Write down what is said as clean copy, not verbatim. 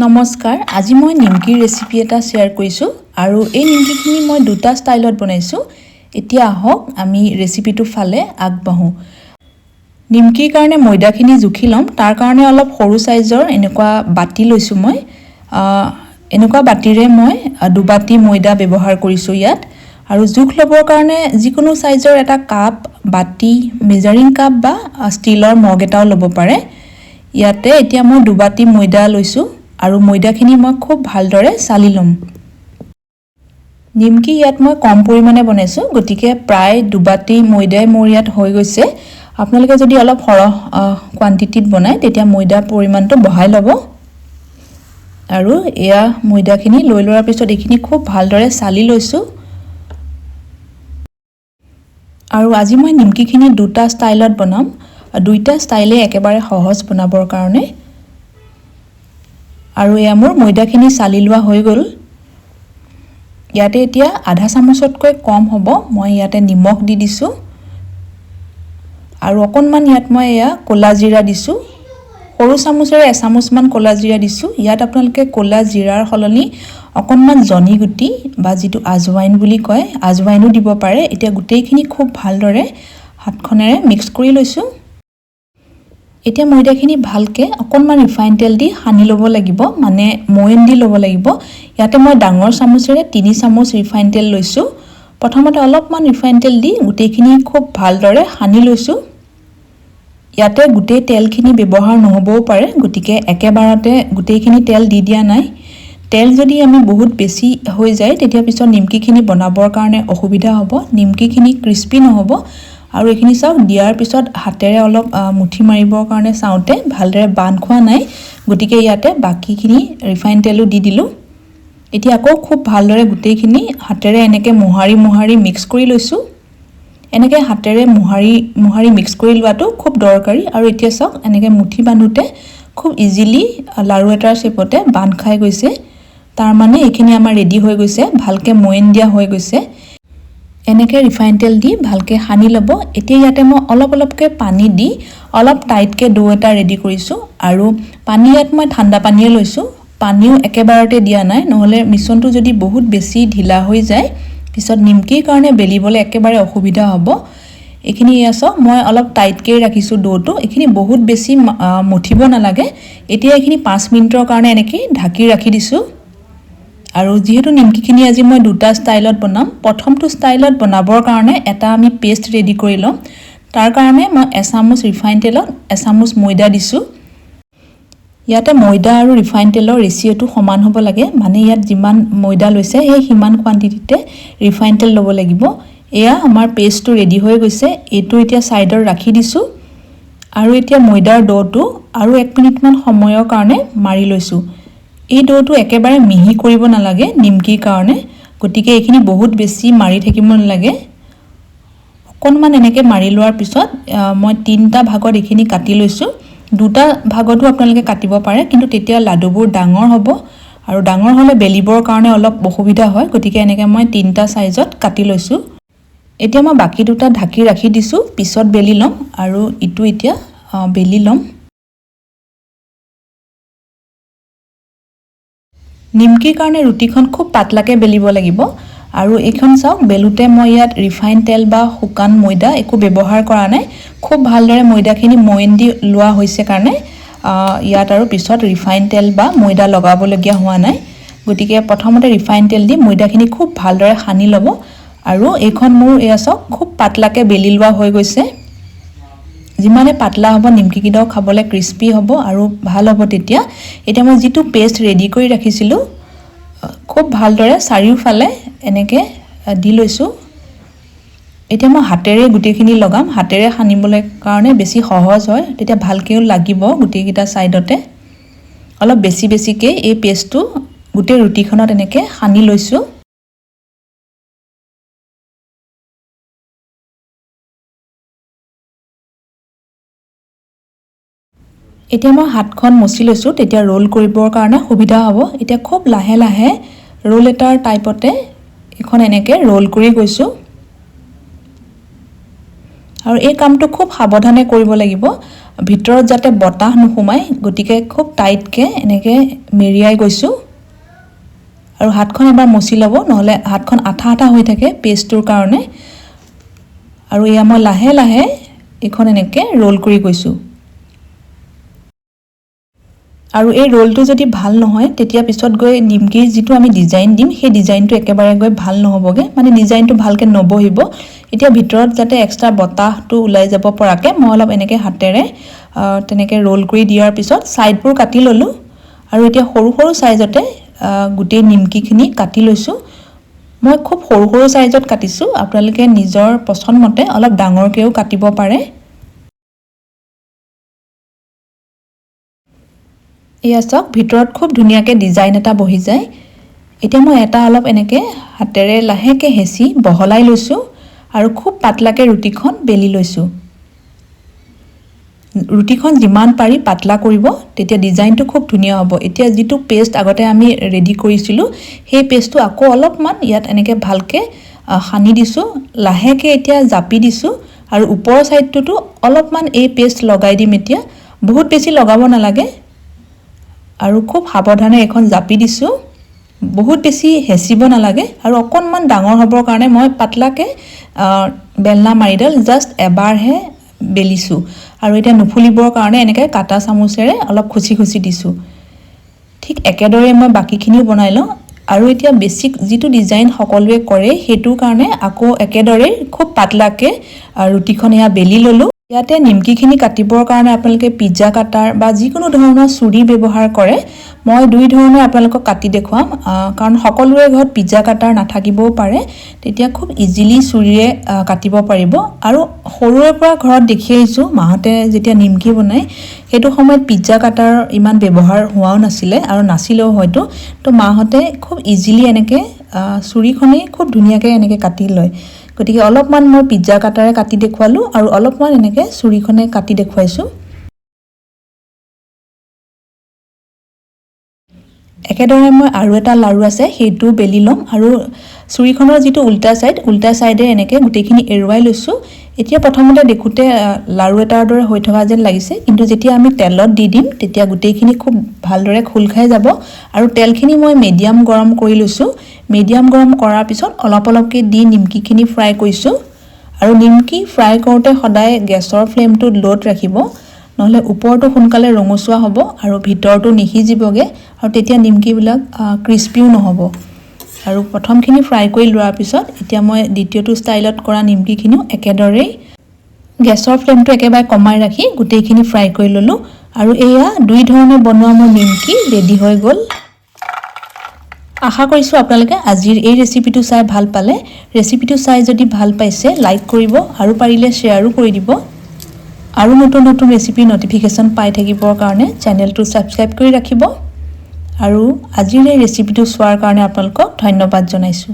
নমস্কাৰ আজি মই নিমকি ৰেচিপি এটা শেয়াৰ কৰিছো আৰু এই নিমকিখিনি মই দুটা ষ্টাইলত বনাইছো এতিয়া আহক আমি ৰেচিপিটো ফালে আগবাঢ়ো নিমকিৰ কাৰণে ময়দাখিনি জুখি লম তাৰ কাৰণে অলপ সৰু সাইজৰ এনেকুৱা বাটি লৈছো মই এনেকুৱা বাটিৰে মই দুবাটি ময়দা ব্যৱহাৰ কৰিছো ইয়াত আৰু জুখ লবৰ কাৰণে যিকোনো সাইজৰ এটা কাপ বাটি মেজাৰিং কাপ বা ষ্টিলৰ মগ এটাও ল'ব পাৰে ইয়াতে এতিয়া মই দুবাটি ময়দা লৈছো আৰু ময়দাখিনি মই খুব ভালদৰে চালি লম নিমকি ইয়াত মই কম পৰিমাণে বনাইছো গতিকে প্ৰায় দুবাটি ময়দাই মোৰ ইয়াত হৈ গৈছে আপোনালোকে যদি অলপ সৰহ কোৱান্টিটিত বনায় তেতিয়া ময়দাৰ পৰিমাণটো বঢ়াই ল'ব আৰু এয়া ময়দাখিনি লৈ লোৱাৰ পিছত এইখিনি খুব ভালদৰে চালি লৈছো আৰু আজি মই নিমকিখিনি দুটা ষ্টাইলত বনাম দুইটা ষ্টাইলে একেবাৰে সহজ বনাবৰ কাৰণে আৰু এয়া মোৰ ময়দাখিনি চালি লোৱা হৈ গ'ল ইয়াতে এতিয়া আধা চামুচতকৈ কম হ'ব মই ইয়াতে নিমখ দি দিছো আৰু অকনমান ইয়াত মই এয়া কোলা জিৰা দিছো সৰু চামুচেৰে এচামুচমান কোলা জিৰা দিছো ইয়াত আপোনালোকে কোলা জিৰাৰ হলনি অকনমান জনি গুটি বা যেটো ajwain বুলি কয় ajwainও দিব পাৰে এতিয়া গুটেইখিনি খুব ভালদৰে হাতখনেৰে মিক্স কৰি লৈছো এতিয়া ময়দাখিনি ভালকে অকনমান ৰিফাইন তেল দি হানি লব লাগিব মানে ময়ন দি লব লাগিব ইয়াতে মই ডাঙৰ চামুচেৰে 3 চামুচ ৰিফাইন তেল লৈছো প্ৰথমতে অলপমান ৰিফাইন তেল দি গুটেইখিনি খুব ভালদৰে হানি লৈছো ইয়াতে গুটেই তেলখিনি ব্যৱহাৰ নহবও পাৰে গতিকে একেবাৰতে গুটেইখিনি তেল দি দিয়া নাই তেল যদি আমি বহুত বেছি হৈ যায় তেতিয়া পিছত নিমকিখিনি বনাবৰ কাৰণে অসুবিধা হ'ব নিমকিখিনি ক্ৰিস্পি নহব আৰু এখিনি চাওক দিয়াৰ পিছত হাতেৰে অলপ মুঠি মাৰিবৰ কাৰণে চাওতে ভালদৰে বান খোৱা নাই গতিকে ইয়াতে বাকিখিনি ৰিফাইন তেলও দি দিলো এতিয়া আকৌ খুব ভালদৰে গুটেইখিনি হাতেৰে এনেকে মোহাৰি মিক্স কৰি লৈছো এনেকে হাতেৰে মোহাৰি মিক্স কৰি লোৱাটো খুব দৰকাৰী আৰু এতিয়া চাওক এনেকে মুঠি বান্ধুতে খুব ইজিলি লাৰু এটাৰ শেপতে বান খাই গৈছে তাৰ মানে এইখিনি আমাৰ ৰেডি হৈ গৈছে ভালকে ময়ন দিয়া হৈ গৈছে এনেকে ৰিফাইন তেল দি ভালকে হানি লব এতিয়া ইয়াতে মই অলপকে পানী দি অলপ টাইটকে ডো এটা ৰেডি কৰিছো আৰু পানী ইয়াত মই ঠাণ্ডা পানীয়ে লৈছো পানীও একেবাৰতে দিয়া নাই নহলে মিশ্ৰণটো যদি বহুত বেছি ঢিলা হৈ যায় পিছত নিমকিৰ কাৰণে বেলিবলৈ একেবাৰে অসুবিধা হ'ব এখিনি ইয়াছক মই অলপ টাইটকে ৰাখিছো ডোটো এখিনি বহুত বেছি মুঠিব নালাগে এতিয়া এখিনি 5 মিনিটৰ কাৰণে এনেকৈ ঢাকি ৰাখি দিছো আৰু যেহেতু নিমকিখিনি আজি মই দুটা ষ্টাইলত বনাম প্ৰথমটো ষ্টাইলত বনাবৰ কাৰণে এটা আমি পেষ্ট ৰেডি কৰি লম তাৰ কাৰণে মই এচামুচ ৰিফাইন তেলত এচামুচ ময়দা দিছো ইয়াতে ময়দা আৰু ৰিফাইন তেলৰ ৰেচিঅটো সমান হ'ব লাগে মানে ইয়াত যিমান ময়দা লৈছে সেই হিমান কোৱান্টিটিতে ৰিফাইন তেল ল'ব লাগিব এয়া আমাৰ পেষ্টটো ৰেডি হৈ গৈছে এটো এতিয়া সাইডৰ ৰাখি দিছো আৰু এতিয়া ময়দাৰ ডোটো আৰু 1 মিনিট মান সময়ৰ কাৰণে মাৰি লৈছো এই ডোটো একেবাৰে মিহি কৰিব নালাগে নিমকিৰ কাৰণে গতিকে এইখিনি বহুত বেছি মাৰি থাকিব নালাগে অকনমান এনেকে মাৰি লোৱাৰ পিছত মই তিনটা ভাগত এইখিনি কাটি লৈছো দুটা ভাগতো আপোনালোকে কাটিব পাৰে কিন্তু তেতিয়া লাডুবোৰ ডাঙৰ হ'ব আৰু ডাঙৰ হলে বেলিবৰ কাৰণে অলপ অসুবিধা হয় গতিকে এনেকে মই তিনটা সাইজত কাটি লৈছো এতিয়া মই বাকি দুটা ঢাকি ৰাখি দিছো পিছত বেলি লম আৰু ইটো এতিয়া বেলি লম নিমকিৰ কাৰণে ৰুটিখন খুব পাতলাকে বেলিব লাগিব আৰু এইখন চাওক বেলুতে মই ইয়াত ৰিফাইন তেল বা শুকান ময়দা একো ব্যৱহাৰ কৰা নাই খুব ভালদৰে ময়দাখিনি ময়ন দি লোৱা হৈছে কাৰণে ইয়াত আৰু পিছত ৰিফাইন তেল বা ময়দা লগাবলগীয়া হোৱা নাই গতিকে প্ৰথমতে ৰিফাইন তেল দি ময়দাখিনি খুব ভালদৰে হানি ল'ব আৰু এইখন মোৰ এয়া চাওক খুব পাতলাকে বেলি লোৱা হৈ গৈছে যিমানে পাতলা হ'ব নিমকিকিটাও খাবলৈ ক্ৰিস্পি হ'ব আৰু ভাল হ'ব তেতিয়া এটা মই যেটো পেষ্ট ৰেডি কৰি ৰাখিছিলো খুব ভালদৰে চাৰিওফালে এনেকে দি লৈছো এতিয়া মই হাতেৰে গুটেখিনি লগাম হাতেৰে হানিবলৈ কাৰণে বেছি সহজ হয় তেতিয়া ভালকেও লাগিব গুটেকিটা সাইডতে অলপ বেছিকে এই পেষ্টটো গুটে ৰুটিখনত এনেকে হানি লৈছো এতিয়া মই হাতখন মচি লৈছো তেতিয়া ৰোল কৰিবৰ কাৰণে সুবিধা হ'ব এতিয়া খুব লাহে ৰোল এটাৰ টাইপতে এখন এনেকে ৰোল কৰি গৈছো আৰু এই কামটো খুব সাৱধানে কৰিব লাগিব ভিতৰত যাতে বতাহ নোসোমায় গতিকে খুব টাইটকে এনেকে মেৰিয়াই গৈছো আৰু হাতখন এবাৰ মচি ল'ব নহলে হাতখন আঠা আঠা হৈ থাকে পেষ্টটোৰ কাৰণে আৰু এয়া মই লাহে লাহে এখন এনেকে ৰোল কৰি গৈছো আৰু এই ৰোলটো যদি ভাল নহয় তেতিয়া পিছত গৈ নিমকিৰ যেটো আমি ডিজাইন দিম সেই ডিজাইনটো একেবাৰে গৈ ভাল নহবগে মানে ডিজাইনটো ভালকে নবহিব এতিয়া ভিতৰত যাতে এক্সট্ৰা বতাহটো ওলাই যাব পৰাকে মই অলপ এনেকে হাতেৰে তেনেকে ৰোল কৰি দিয়াৰ পিছত সাইডবোৰ কাটি ললো আৰু এতিয়া সৰু সৰু সাইজতে গুটেই নিমকিখিনি কাটি লৈছো মই খুব সৰু সৰু সাইজত কাটিছো আপোনালোকে নিজৰ পছন্দ মতে অলপ ডাঙৰকেও কাটিব পাৰে এয়া চাওক ভিতৰত খুব ধুনিয়াকে ডিজাইন এটা বহি যায় এতিয়া মই এটা অলপ এনেকে হাতেৰে লাহেকে হেচি বহলাই লৈছো আৰু খুব পাতলাকে ৰুটিখন বেলি লৈছো ৰুটিখন যিমান পাৰি পাতলা কৰিব তেতিয়া ডিজাইনটো খুব ধুনিয়া হ'ব এতিয়া যেটো পেষ্ট আগতে আমি ৰেডি কৰিছিলো সেই পেষ্টটো আকৌ অলপমান ইয়াত এনেকে ভালকে হানি দিছো লাহেকে এতিয়া জাপি দিছো আৰু ওপৰৰ সাইডটো অলপমান এই পেষ্ট লগাই দিম এতিয়া বহুত বেছি লগাব নালাগে আৰু খুব সাৱধানে এখন জাপি দিছো বহুত বেছি হেচিব নালাগে আৰু অকনমান ডাঙৰ হ'বৰ কাৰণে মই পাতলাকে বেলনা মাৰিডাল জাস্ট এবাৰহে বেলিছো আৰু এটা নুফুলিবৰ কাৰণে এনেকে কাটা চামুচেৰে অলপ খুচি খুচি দিছো ঠিক একেদৰে মই বাকিখিনিও বনাই লওঁ আৰু এতিয়া বেসিক যেটো ডিজাইন সকলোৱে কৰে হেতু কাৰণে আকৌ একেদৰে খুব পাতলাকে ৰুটিখন এয়া বেলি ললো ইয়াতে নিমকিখিনি কাটিবৰ কাৰণে আপোনালোকে পিজ্জা কাটাৰ বা যিকোনো ধৰণৰ ছুৰী ব্যৱহাৰ কৰে মই দুই ধৰণে আপোনালোকক কাটি দেখুৱাম কাৰণ সকলোৰে ঘৰত পিজ্জা কাটাৰ নাথাকিবও পাৰে তেতিয়া খুব ইজিলি ছুৰীৰে কাটিব পাৰিব আৰু সৰুৰে পৰা ঘৰত দেখি আহিছো মাহতে যেতিয়া নিমকি বনাই হেতু সময়ত পিজ্জা কাটাৰ ইমান ব্যৱহাৰ হোৱাও নাছিলে আৰু নাছিলেও হয়তো তো মাহতে খুব ইজিলি এনেকে ছুৰীখনে খুব ধুনিয়াকে এনেকে কাটি লয় গতিকে অলপমান মই পিজ্জা কাটাৰে কাটি দেখুৱালো আৰু অলপমান এনেকে ছুৰীখনে কাটি দেখুৱাইছো একেদৰে মই আৰু এটা লাৰু আছে হেতু বেলি লম আৰু ছুৰীখনৰ যেটো উল্টা সাইডে এনেকে গুটেখিনি এৰুৱাই লৈছো এতিয়া প্ৰথমতে দেখুতে লাৰু এটাৰ দৰে হৈ থকা যেন লাগিছে কিন্তু যেতিয়া আমি তেলত দি দিম তেতিয়া গুটেখিনি খুব ভালদৰে খুল খাই যাব আৰু তেলখিনি মই মিডিয়াম গৰম কৰি লৈছো মিডিয়াম গৰম কৰাৰ পিছত অলপ অলপকে দি নিমকিখিনি ফ্ৰাই কৰিছো আৰু নিমকি ফ্ৰাই কৰোতে সদায় গেছৰ ফ্লেমটো লোত ৰাখিব নহলে ওপৰটো সোনকালে ৰঙচুৱা হ'ব আৰু ভিতৰটো নিহিজিবগে আৰু তেতিয়া নিমকি বিলাক ক্ৰিস্পিও নহব আৰু প্ৰথমখিনি ফ্ৰাই কৰি লোৱাৰ পিছত এতিয়া মই দ্বিতীয়টো ষ্টাইলত কৰা নিমকিখিনিও একেদৰে গেছৰ ফ্লেমটো একেবাৰে কমাই ৰাখি গুটেখিনি ফ্ৰাই কৰি ললো আৰু এয়া দুই ধৰণে বনোৱা মোৰ নিমকি ৰেডি হৈ গল আশা কৰিছো আপোনালোকে আজিৰ এই ৰেচিপিটো চাই ভাল পালে ৰেচিপিটো চাই যদি ভাল পাইছে লাইক কৰিব আৰু পাৰিলে শেয়াৰো কৰি দিব আৰু নতুন নতুন ৰেচিপি নটিফিকেশন পাই থাকিবৰ কাৰণে চেনেলটো সাবস্ক্ৰাইব কৰি ৰাখিব আৰু আজিৰ এই ৰেচিপিটো চোৱাৰ কাৰণে আপোনালোকক ধন্যবাদ জনাইছো